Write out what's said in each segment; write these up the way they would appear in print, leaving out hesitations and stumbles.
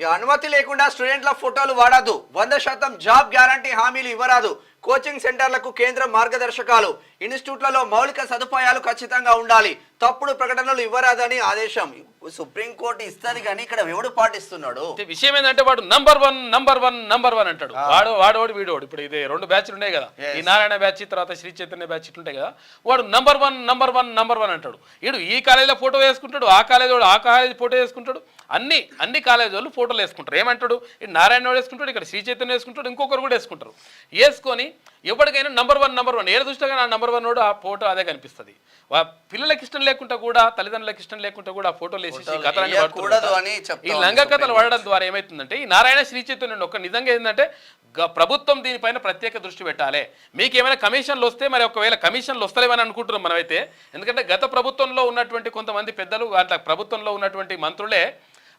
ఇక అనుమతి లేకుండా స్టూడెంట్ల ఫోటోలు వాడద్దు, 100% జాబ్ గ్యారంటీ హామీలు ఇవ్వరాదు, కోచింగ్ సెంటర్లకు కేంద్ర మార్గదర్శకాలు, ఇన్స్టిట్యూట్లలో మౌలిక సదుపాయాలు ఖచ్చితంగా ఉండాలి, తప్పుడు ప్రకటనలు ఇవ్వరాదని ఆదేశం. సుప్రీంకోర్టు ఇస్తుంది కానీ ఇక్కడ ఎవడు పాటిస్తున్నాడు? విషయం ఏంటంటే వాడు నంబర్ వన్ అంటాడు. వాడోడు వీడోడు. ఇప్పుడు ఇది 2 బ్యాచ్లు ఉన్నాయి కదా, ఈ నారాయణ బ్యాచ్ తర్వాత శ్రీ చైతన్య బ్యాచ్ ఇట్లుంటాయి కదా. వాడు నంబర్ వన్ అంటాడు. వీడు ఈ కాలేజీలో ఫోటో వేసుకుంటాడు, ఆ కాలేజీ వాడు ఆ కాలేజీ ఫోటో వేసుకుంటాడు, అన్ని కాలేజీ వాళ్ళు ఫోటోలు వేసుకుంటారు. ఏమంటాడు? ఈ నారాయణ వాడు వేసుకుంటాడు, ఇక్కడ శ్రీ చైతన్య వేసుకుంటాడు, ఇంకొకరు కూడా వేసుకుంటారు. వేసుకొని ఎవరికైనా నంబర్ వన్ ఏ దృష్టిగా నా నంబర్ 1 ఆ ఫోటో అదే కనిపిస్తుంది. పిల్లలకి ఇష్టం లేకుండా కూడా, తల్లిదండ్రులకు ఇష్టం లేకుండా కూడా ఆ ఫోటోలు వేసి ఈ లంగ కథలు వాడడం ద్వారా ఏమవుతుందంటే, ఈ నారాయణ శ్రీ చైతన్య ఒక నిజంగా ఏంటంటే ప్రభుత్వం దీనిపైన ప్రత్యేక దృష్టి పెట్టాలి. మీకు ఏమైనా కమిషన్లు వస్తే, మరి ఒకవేళ కమిషన్లు వస్తలేవని అనుకుంటున్నాం మనమైతే. ఎందుకంటే గత ప్రభుత్వంలో ఉన్నటువంటి కొంతమంది పెద్దలు, అట్లా ప్రభుత్వంలో ఉన్నటువంటి మంత్రులే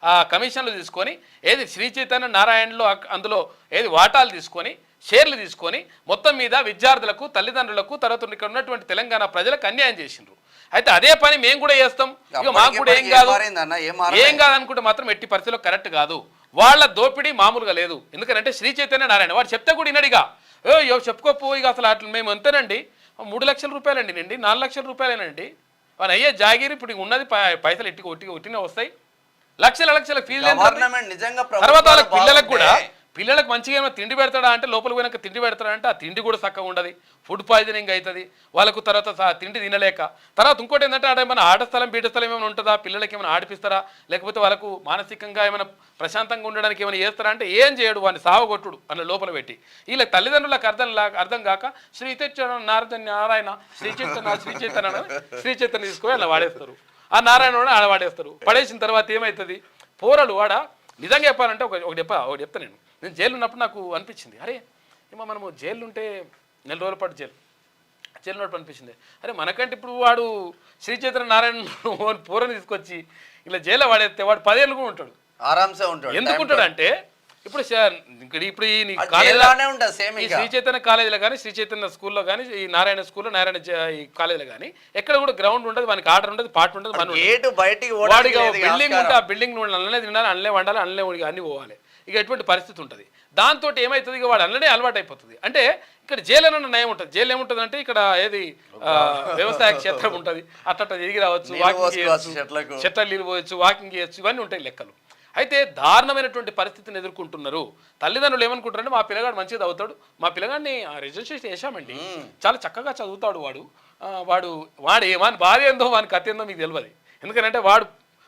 ఆ కమిషన్లు తీసుకొని ఏది శ్రీ చైతన్య నారాయణలో అందులో ఏది వాటాలు తీసుకొని, షేర్లు తీసుకొని మొత్తం మీద విద్యార్థులకు, తల్లిదండ్రులకు, తర్వాత ఇక్కడ ఉన్నటువంటి తెలంగాణ ప్రజలకు అన్యాయం చేసిండ్రు. అయితే అదే పని మేము కూడా చేస్తాం. ఇక మాకు కూడా ఏం కాదు అనుకుంటే మాత్రం ఎట్టి పరిస్థితిలో కరెక్ట్ కాదు. వాళ్ళ దోపిడీ మామూలుగా లేదు. ఎందుకంటే శ్రీ చైతన్య నారాయణ వాడు చెప్తే కూడా వినడిగా, చెప్పుకోపో ఇక అసలు అట్లా మేము అంతేనండి, 3 లక్షల రూపాయలండి నండి, 4 లక్షల రూపాయలేనండి వాడు అయ్యే జాగిరి. ఇప్పుడు ఉన్నది పైసలు ఒట్టిగా వస్తాయి, లక్షల ఫీజు. తర్వాత వాళ్ళ పిల్లలకు మంచిగా ఏమైనా తిండి పెడతాడా అంటే, లోపలికి పోయినాక తిండి పెడతాడా అంటే ఆ తిండి కూడా చక్కగా ఉండదు, ఫుడ్ పాయిజనింగ్ అవుతుంది వాళ్ళకు. తర్వాత తిండి తినలేక, తర్వాత ఇంకోటి ఏంటంటే ఆడ ఏమైనా ఆట స్థలం బీట స్థలం ఏమైనా ఉంటుందా, పిల్లలకి ఏమైనా ఆడిపిస్తారా, లేకపోతే వాళ్ళకు మానసికంగా ఏమైనా ప్రశాంతంగా ఉండడానికి ఏమైనా చేస్తారా అంటే ఏం చేయడు, వాడిని సావగొట్టుడు అన్న లోపల పెట్టి. వీళ్ళ తల్లిదండ్రులకు అర్థం కాక శ్రీ చైతన్య నారాయణ శ్రీ చైతన్య తీసుకొని అలా వాడేస్తారు. ఆ నారాయణ ఆడ వాడేస్తారు. పడేసిన తర్వాత ఏమవుతుంది? పోరలు వాడ నిజంగా చెప్పాలంటే ఒకటి చెప్తా. నేను జైలు ఉన్నప్పుడు నాకు అనిపించింది, అరే ఏమో మనము జైలు ఉంటే 4 రోజుల పాటు జైలు ఉన్నప్పుడు అనిపించింది, అరే మనకంటే ఇప్పుడు వాడు శ్రీ చైతన్య నారాయణ పూరని తీసుకొచ్చి ఇలా జైల్లో వాడేస్తే వాడు 10 ఏళ్ళు కూడా ఉంటాడు, ఆరాంసే ఉంటాడు. ఎందుకుంటాడు అంటే ఇప్పుడు ఈ శ్రీ చైతన్య కాలేజీలో కానీ, శ్రీ చైతన్య స్కూల్లో కానీ, ఈ నారాయణ స్కూల్లో, నారాయణ ఈ కాలేజీలో కానీ ఎక్కడ కూడా గ్రౌండ్ ఉండదు, వానికి ఆర్డర్ ఉండదు, పాట ఉండదు. వాడికి బిల్డింగ్ ఉంటే ఆ బిల్డింగ్ అల్లనే తినాలి, అల్లనే వండాలి, అల్లనే అన్ని పోవాలి. ఇక ఎటువంటి పరిస్థితి ఉంటుంది. దాంతో ఏమవుతుంది? ఇక వాడు అల్లనే అలవాటు అయిపోతుంది. అంటే ఇక్కడ జైలు అన్న నయం ఉంటుంది. జైలు ఏముంటుంది అంటే ఇక్కడ ఏది వ్యవసాయ క్షేత్రం ఉంటుంది, అట్లా తిరిగి రావచ్చు, వాకింగ్ చేయవచ్చు, చెట్ల నీళ్ళు పోయచ్చు, వాకింగ్ చేయొచ్చు, ఇవన్నీ ఉంటాయి లెక్కలు. అయితే దారుణమైనటువంటి పరిస్థితిని ఎదుర్కొంటున్నారు. తల్లిదండ్రులు ఏమనుకుంటారంటే మా పిల్లగాడు మంచిగా చదువుతాడు, మా పిల్లగాడిని రిజిస్ట్రేషన్ చేశామండి, చాలా చక్కగా చదువుతాడు వాడు వాని భార్య ఏందో వాని కథ ఏందో మీకు తెలియదు. ఎందుకంటే వాడు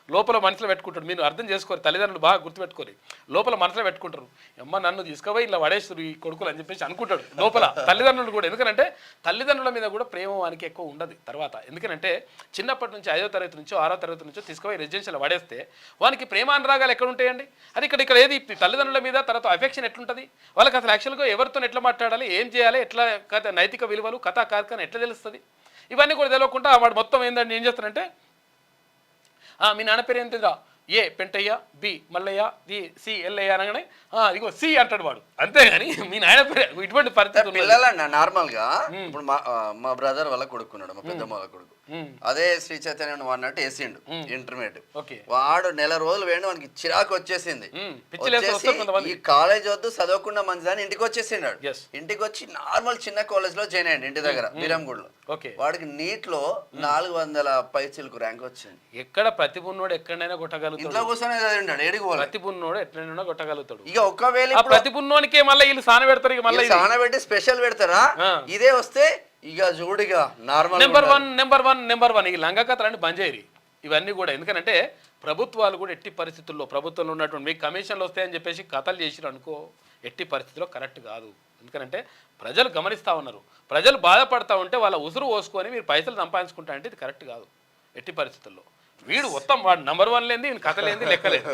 లోపల మనసులో పెట్టుకుంటాడు. మీరు అర్థం చేసుకోరు, తల్లిదండ్రులు బాగా గుర్తుపెట్టుకోరు, లోపల మనసులో పెట్టుకుంటారు. అమ్మ నన్ను తీసుకుపోయి ఇలా పడేస్తారు ఈ కొడుకులు అని చెప్పేసి అనుకుంటాడు లోపల తల్లిదండ్రులు కూడా. ఎందుకంటే తల్లిదండ్రుల మీద కూడా ప్రేమ వానికి ఎక్కువ ఉండదు తర్వాత. ఎందుకంటే చిన్నప్పటి నుంచి 5వ తరగతి నుంచో 6వ తరగతి నుంచో తీసుకుపోయి రెసిడెన్షియల్ పడేస్తే వానికి ప్రేమానురాగాలు ఎక్కడ ఉంటాయండి? అది ఇక్కడ ఏది తల్లిదండ్రుల మీద తర్వాత అఫెక్షన్ ఎట్లుంటుంది వాళ్ళకి? అసలు యాక్చువల్గా ఎవరితో ఎట్లా మాట్లాడాలి, ఏం చేయాలి, ఎట్లా నైతిక విలువలు, కథా కార్యక్రమం ఎట్లా తెలుస్తుంది, ఇవన్నీ కూడా తెలియకుండా వాడు మొత్తం ఏంటంటే ఏం చేస్తారంటే, మీ నాన్న పేరు ఏంటిరా? A Pentayya, B Mallayya, the C Yellayya అనగానే ఇగో సి అంటాడు వాడు. అంతేగాని మీ నాయన పేరు ఇటువంటి పరిస్థితి పిల్లలన్న నార్మల్ గా. ఇప్పుడు మా బ్రదర్ వాళ్ళ కొడుకున్నాడు, మా పెద్దమ్మ వాళ్ళ కొడుకు, అదే శ్రీ చైతన్య అన్నట్టు వేసిండు ఇంటర్మీడియట్. వాడు నెల రోజులు వేయండి, వానికి చిరాకు వచ్చేసింది. ఈ కాలేజ్ వద్దు, చదవకుండా మంచిదని ఇంటికి వచ్చేసిండు. ఇంటికి వచ్చి నార్మల్ చిన్న కాలేజ్ లో జాయిన్ అయ్యండి, ఇంటి దగ్గర బీరంగూడలో. వాడికి నీట్ లో 400 పైచిలకు ర్యాంక్ వచ్చింది. ఎక్కడ ప్రతిభున్నోడు ఎక్కడైనా కొట్టగలుగుతాడు, ఇంట్లో కూర్చొని చదివిండు, ఏడికి పోవాలి. ప్రతిభున్నోడు ఎట్లైనా కొట్టగలుగుతాడు. ఇక ఒకవేళ ప్రతిభున్నోనికే మళ్ళీ వీళ్ళు సాన పెడతారు, ఇక మళ్ళీ సాన పెట్టి స్పెషల్ పెడతారా? ఇదే వస్తే ఇక చూడిగా నార్మల్ నెంబర్ వన్ ఈ లంగా కథలన్నీ బంద్ చేయరు ఇవన్నీ కూడా. ఎందుకంటే ప్రభుత్వాలు కూడా ఎట్టి పరిస్థితుల్లో, ప్రభుత్వంలో ఉన్నటువంటి మీకు కమిషన్లు వస్తాయని చెప్పేసి కథలు చేసిరు అనుకో, ఎట్టి పరిస్థితుల్లో కరెక్ట్ కాదు. ఎందుకంటే ప్రజలు గమనిస్తూ ఉన్నారు, ప్రజలు బాధపడతా ఉంటే వాళ్ళ ఉసురు పోసుకొని మీరు పైసలు సంపాదించుకుంటా అంటే ఇది కరెక్ట్ కాదు ఎట్టి పరిస్థితుల్లో. వీడు మొత్తం వాడు నంబర్ 1 లేని కథ లేని లెక్కలేదు.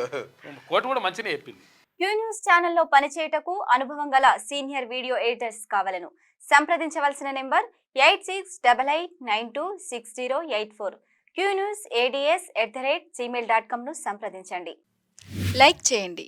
కోర్టు కూడా మంచిగా చెప్పింది. క్యూ న్యూస్ ఛానల్లో పనిచేయటకు అనుభవం గల సీనియర్ వీడియో ఎడిటర్స్ కావాలను సంప్రదించవలసిన నెంబర్ 8688926084. qnewsads@gmail.com ను సంప్రదించండి. లైక్ చేయండి.